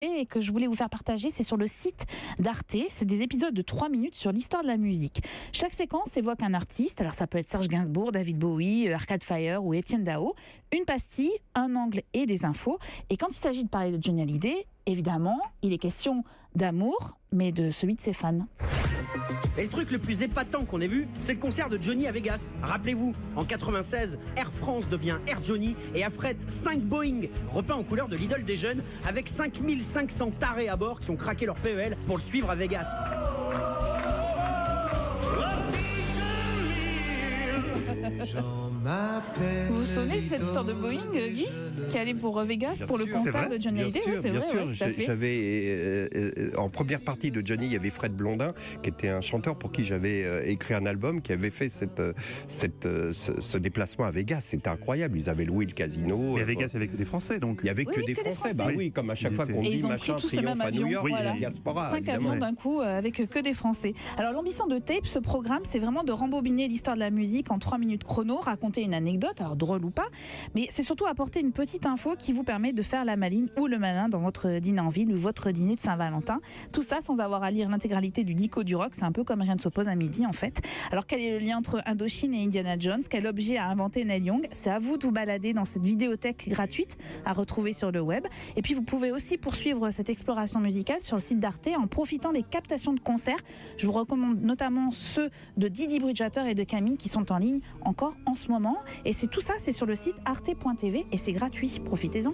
Et que je voulais vous faire partager, c'est sur le site d'Arte. C'est des épisodes de 3 minutes sur l'histoire de la musique. Chaque séquence évoque un artiste. Alors ça peut être Serge Gainsbourg, David Bowie, Arcade Fire ou Étienne Dao. Une pastille, un angle et des infos. Et quand il s'agit de parler de Johnny Hallyday, évidemment, il est question d'amour, mais de celui de ses fans. Et le truc le plus épatant qu'on ait vu, c'est le concert de Johnny à Vegas. Rappelez-vous, en 96, Air France devient Air Johnny et affrète 5 Boeing, repeints en couleur de l'idole des jeunes, avec 5500 tarés à bord qui ont craqué leur PEL pour le suivre à Vegas. Vous vous souvenez de cette histoire de Boeing, Guy, qui allait pour Vegas Bien pour sûr, le concert de Johnny Hallyday? C'est bien vrai, sûr. ouais, tout à fait. J'avais en première partie de Johnny, il y avait Fred Blondin, qui était un chanteur pour qui j'avais écrit un album, qui avait fait ce déplacement à Vegas. C'était incroyable. Ils avaient loué le casino. Mais à Vegas, il n'y avait que des Français, donc. Il n'y avait que des Français. Bah oui, comme à chaque fois qu'on Et dit ils ont machin, pris tous le même triomphe à avion. New York, Voilà. il y a la diaspora. 5 évidemment. avions d'un coup avec que des Français. Alors l'ambition de Tape, ce programme, c'est vraiment de rembobiner l'histoire de la musique en 3 minutes chrono, raconter une anecdote, alors drôle ou pas, mais c'est surtout apporter une petite info qui vous permet de faire la maline ou le malin dans votre dîner en ville ou votre dîner de Saint-Valentin. Tout ça sans avoir à lire l'intégralité du dico du rock, c'est un peu comme Rien ne s'oppose à midi en fait. Alors quel est le lien entre Indochine et Indiana Jones? Quel objet a inventé Neil Young? C'est à vous de vous balader dans cette vidéothèque gratuite à retrouver sur le web. Et puis vous pouvez aussi poursuivre cette exploration musicale sur le site d'Arte en profitant des captations de concerts. Je vous recommande notamment ceux de Didi Bridgewater et de Camille qui sont en ligne encore en ce moment. Et c'est tout ça, c'est sur le site arte.tv et c'est gratuit. Profitez-en.